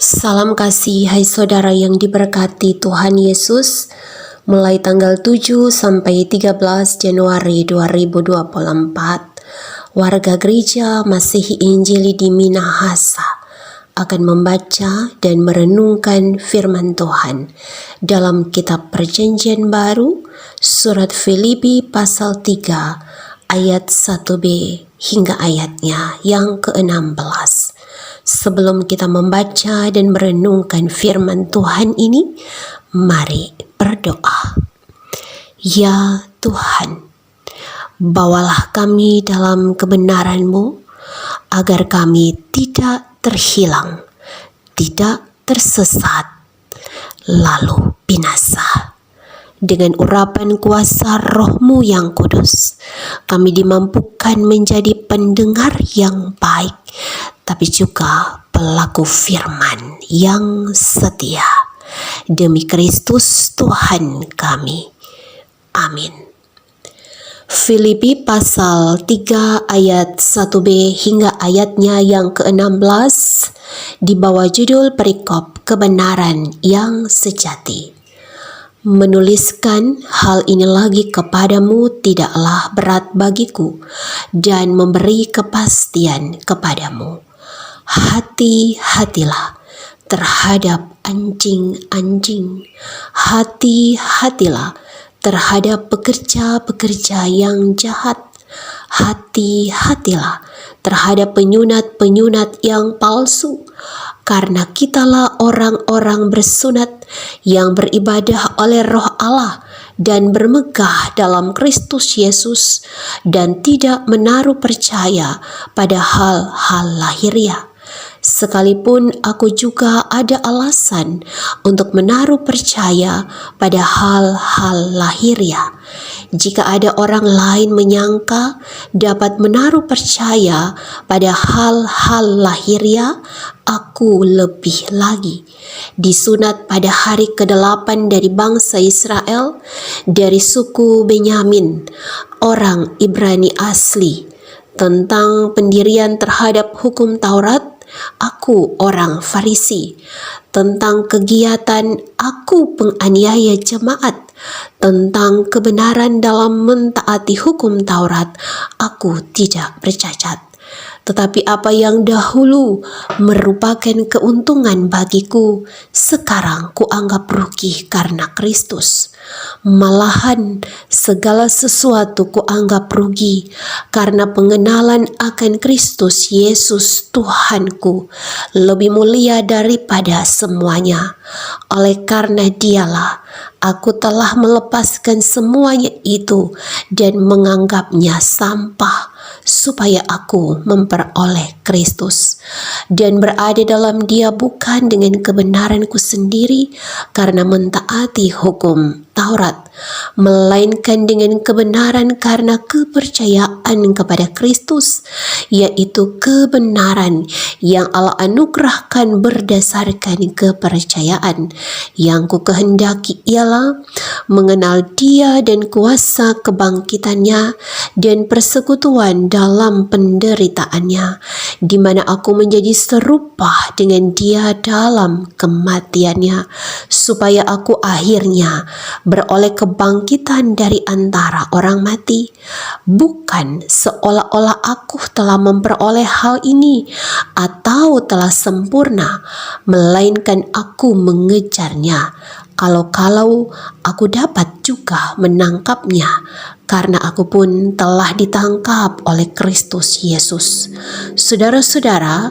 Salam kasih, hai saudara yang diberkati Tuhan Yesus. Mulai tanggal 7 sampai 13 Januari 2024, warga gereja Masihi Injili di Minahasa akan membaca dan merenungkan firman Tuhan dalam kitab Perjanjian Baru, surat Filipi pasal 3 ayat 1b hingga ayatnya yang ke-16. Sebelum kita membaca dan merenungkan firman Tuhan ini, mari berdoa. Ya Tuhan, bawalah kami dalam kebenaran-Mu, agar kami tidak terhilang, tidak tersesat, lalu binasa. Dengan urapan kuasa Roh-Mu yang kudus, kami dimampukan menjadi pendengar yang baik, tapi juga pelaku firman yang setia. Demi Kristus Tuhan kami. Amin. Filipi pasal 3 ayat 1b hingga ayatnya yang ke-16 di bawah judul perikop kebenaran yang sejati. Menuliskan hal ini lagi kepadamu tidaklah berat bagiku, dan memberi kepastian kepadamu. Hati-hatilah terhadap anjing-anjing. Hati-hatilah terhadap pekerja-pekerja yang jahat. Hati-hatilah terhadap penyunat-penyunat yang palsu, karena kitalah orang-orang bersunat yang beribadah oleh Roh Allah dan bermegah dalam Kristus Yesus, dan tidak menaruh percaya pada hal-hal lahiriah. Sekalipun aku juga ada alasan untuk menaruh percaya pada hal-hal lahiriah. Jika ada orang lain menyangka dapat menaruh percaya pada hal-hal lahiriah, aku lebih lagi. Disunat pada hari ke-8 dari bangsa Israel, dari suku Benyamin, orang Ibrani asli. Tentang pendirian terhadap hukum Taurat, aku orang Farisi. Tentang kegiatan, aku penganiaya jemaat. Tentang kebenaran dalam mentaati hukum Taurat, aku tidak bercacat. Tetapi apa yang dahulu merupakan keuntungan bagiku, sekarang kuanggap rugi karena Kristus. Malahan segala sesuatu kuanggap rugi karena pengenalan akan Kristus Yesus Tuhanku lebih mulia daripada semuanya. Oleh karena Dialah aku telah melepaskan semuanya itu dan menganggapnya sampah, supaya aku memperoleh Kristus dan berada dalam Dia bukan dengan kebenaranku sendiri karena mentaati hukum Taurat, melainkan dengan kebenaran karena kepercayaan kepada Kristus, yaitu kebenaran yang Allah anugerahkan berdasarkan kepercayaan. Yang ku kehendaki ialah mengenal Dia dan kuasa kebangkitannya dan persekutuan dalam penderitaannya, di mana aku menjadi serupa dengan Dia dalam kematiannya, supaya aku akhirnya beroleh kebangkitan dari antara orang mati. Bukan seolah-olah aku telah memperoleh hal ini atau telah sempurna, melainkan aku mengejarnya. Kalau aku dapat juga menangkapnya, karena aku pun telah ditangkap oleh Kristus Yesus. Saudara-saudara,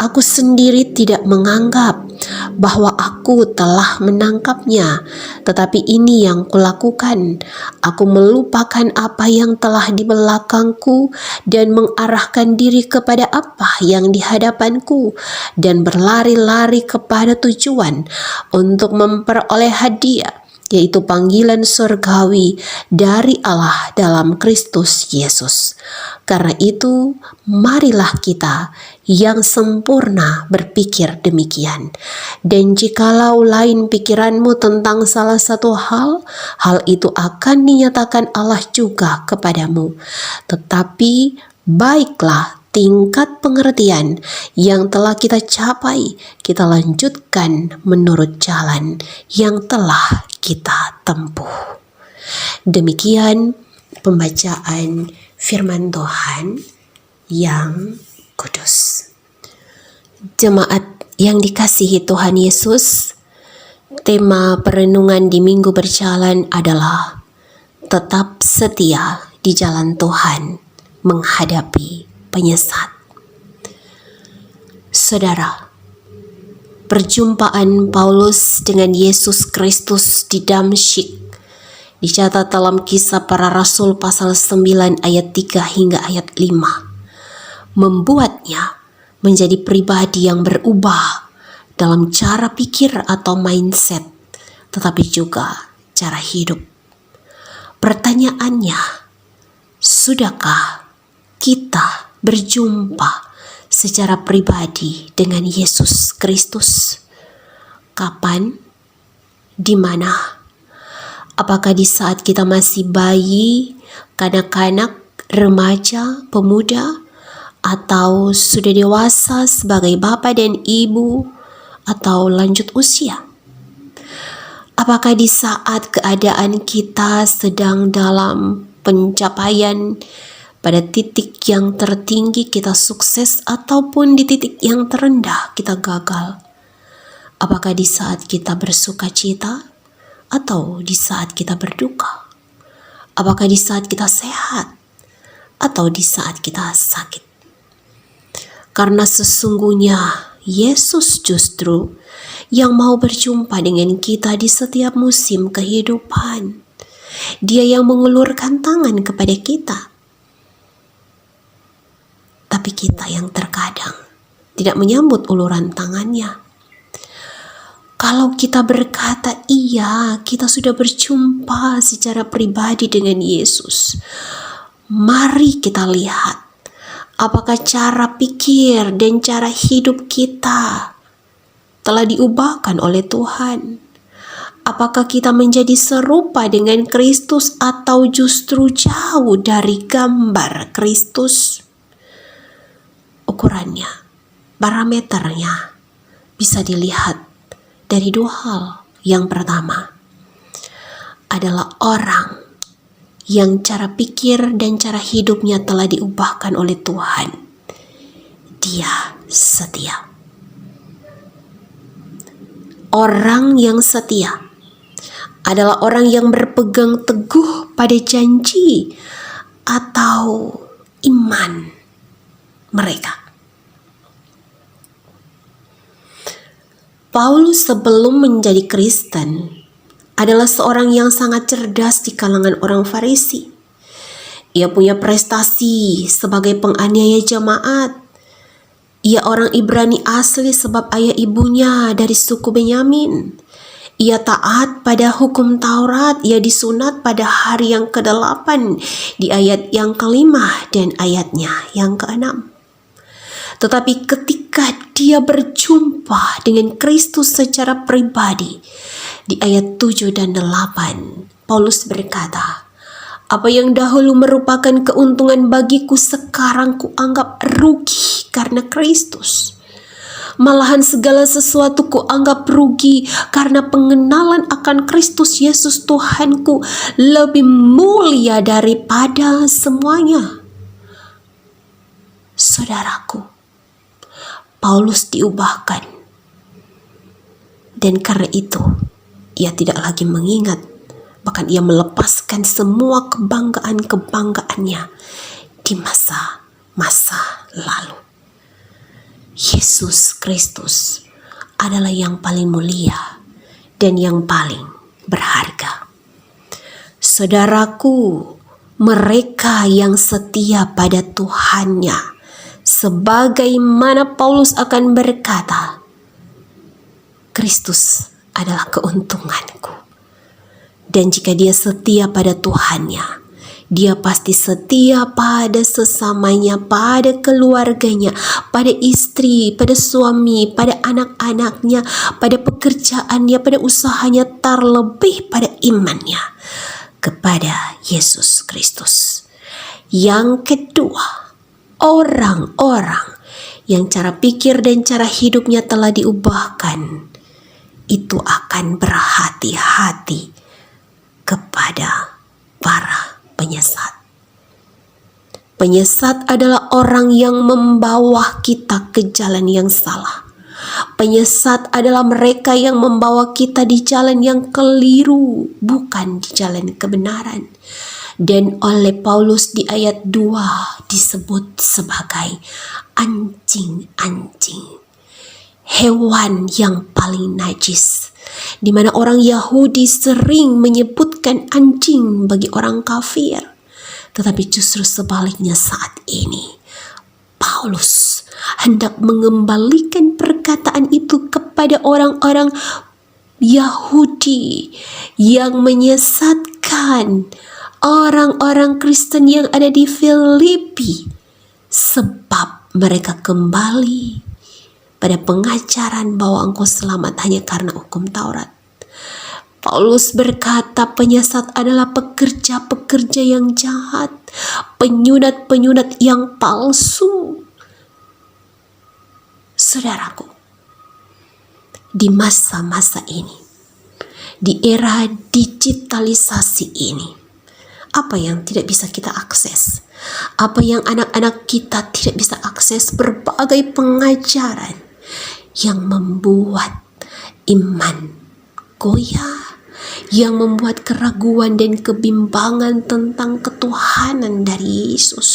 aku sendiri tidak menganggap bahwa aku telah menangkapnya, tetapi ini yang kulakukan. Aku melupakan apa yang telah di belakangku dan mengarahkan diri kepada apa yang di hadapanku, dan berlari-lari kepada tujuan untuk memperoleh hadiah, yaitu panggilan surgawi dari Allah dalam Kristus Yesus. Karena itu, marilah kita yang sempurna berpikir demikian. Dan jikalau lain pikiranmu tentang salah satu hal, hal itu akan dinyatakan Allah juga kepadamu. Tetapi baiklah tingkat pengertian yang telah kita capai, kita lanjutkan menurut jalan yang telah kita tempuh. Demikian pembacaan firman Tuhan yang kudus. Jemaat yang dikasihi Tuhan Yesus, tema perenungan di minggu berjalan adalah tetap setia di jalan Tuhan menghadapi penyesat. Saudara, perjumpaan Paulus dengan Yesus Kristus di Damsyik dicatat dalam Kisah Para Rasul pasal 9 ayat 3 hingga ayat 5, membuatnya menjadi pribadi yang berubah dalam cara pikir atau mindset, tetapi juga cara hidup. Pertanyaannya, sudahkah kita berjumpa secara pribadi dengan Yesus Kristus? Kapan? Di mana? Apakah di saat kita masih bayi, kanak-kanak, remaja, pemuda, atau sudah dewasa sebagai bapak dan ibu, atau lanjut usia? Apakah di saat keadaan kita sedang dalam pencapaian, pada titik yang tertinggi kita sukses, ataupun di titik yang terendah kita gagal? Apakah di saat kita bersuka cita atau di saat kita berduka? Apakah di saat kita sehat atau di saat kita sakit? Karena sesungguhnya Yesus justru yang mau berjumpa dengan kita di setiap musim kehidupan. Dia yang mengulurkan tangan kepada kita. Tapi kita yang terkadang tidak menyambut uluran tangannya. Kalau kita berkata, iya, kita sudah berjumpa secara pribadi dengan Yesus, mari kita lihat apakah cara pikir dan cara hidup kita telah diubahkan oleh Tuhan. Apakah kita menjadi serupa dengan Kristus atau justru jauh dari gambar Kristus? Ukurannya, parameternya bisa dilihat dari dua hal. Yang pertama adalah orang yang cara pikir dan cara hidupnya telah diubahkan oleh Tuhan. Dia setia. Orang yang setia adalah orang yang berpegang teguh pada janji atau iman mereka. Paulus sebelum menjadi Kristen adalah seorang yang sangat cerdas di kalangan orang Farisi. Ia punya prestasi sebagai penganiaya jemaat. Ia orang Ibrani asli sebab ayah ibunya dari suku Benyamin. Ia taat pada hukum Taurat. Ia disunat pada hari yang ke-8 di ayat yang ke-5 dan ayatnya yang ke-6. Tetapi ketika dia berjumpa dengan Kristus secara pribadi, di ayat 7 dan 8, Paulus berkata, apa yang dahulu merupakan keuntungan bagiku sekarang kuanggap rugi karena Kristus. Malahan segala sesuatu kuanggap rugi karena pengenalan akan Kristus Yesus Tuhanku lebih mulia daripada semuanya. Saudaraku, Paulus diubahkan, dan karena itu ia tidak lagi mengingat, bahkan ia melepaskan semua kebanggaan-kebanggaannya di masa-masa lalu. Yesus Kristus adalah yang paling mulia dan yang paling berharga. Saudaraku, mereka yang setia pada Tuhannya, sebagaimana Paulus akan berkata, Kristus adalah keuntunganku. Dan jika dia setia pada Tuhannya, dia pasti setia pada sesamanya, pada keluarganya, pada istri, pada suami, pada anak-anaknya, pada pekerjaannya, pada usahanya, terlebih pada imannya kepada Yesus Kristus. Yang kedua, orang-orang yang cara pikir dan cara hidupnya telah diubahkan, itu akan berhati-hati kepada para penyesat. Penyesat adalah orang yang membawa kita ke jalan yang salah. Penyesat adalah mereka yang membawa kita di jalan yang keliru, bukan di jalan kebenaran. Dan oleh Paulus di ayat 2 disebut sebagai anjing-anjing, hewan yang paling najis, di mana orang Yahudi sering menyebutkan anjing bagi orang kafir. Tetapi justru sebaliknya saat ini Paulus hendak mengembalikan perkataan itu kepada orang-orang Yahudi yang menyesatkan orang-orang Kristen yang ada di Filipi, sebab mereka kembali pada pengajaran bahwa engkau selamat hanya karena hukum Taurat. Paulus berkata penyesat adalah pekerja-pekerja yang jahat, penyunat-penyunat yang palsu. Saudaraku, di masa-masa ini, di era digitalisasi ini, apa yang tidak bisa kita akses? Apa yang anak-anak kita tidak bisa akses? Berbagai pengajaran yang membuat iman goyah, yang membuat keraguan dan kebimbangan tentang ketuhanan dari Yesus.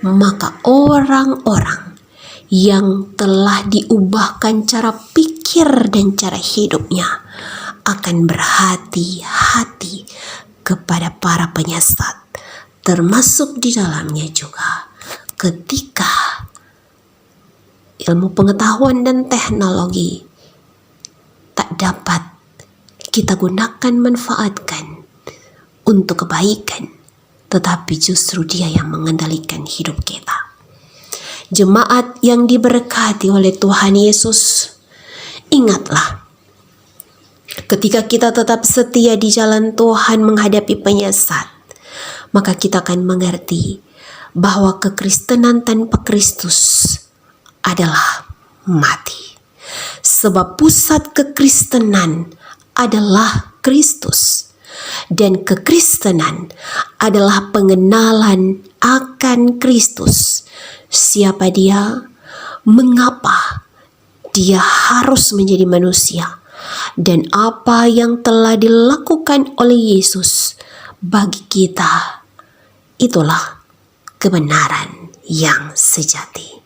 Maka orang-orang yang telah diubahkan cara pikir dan cara hidupnya akan berhati-hati kepada para penyesat, termasuk di dalamnya juga ketika ilmu pengetahuan dan teknologi tak dapat kita gunakan, manfaatkan untuk kebaikan, tetapi justru dia yang mengendalikan hidup kita. Jemaat yang diberkati oleh Tuhan Yesus, ingatlah, ketika kita tetap setia di jalan Tuhan menghadapi penyesat, maka kita akan mengerti bahwa kekristenan tanpa Kristus adalah mati. Sebab pusat kekristenan adalah Kristus, dan kekristenan adalah pengenalan akan Kristus. Siapa dia? Mengapa dia harus menjadi manusia? Dan apa yang telah dilakukan oleh Yesus bagi kita? Itulah kebenaran yang sejati.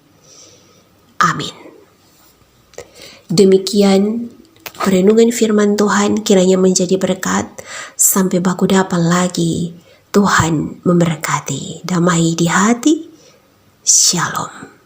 Amin. Demikian perenungan firman Tuhan, kiranya menjadi berkat. Sampai baku dapat lagi, Tuhan memberkati. Damai di hati. Shalom.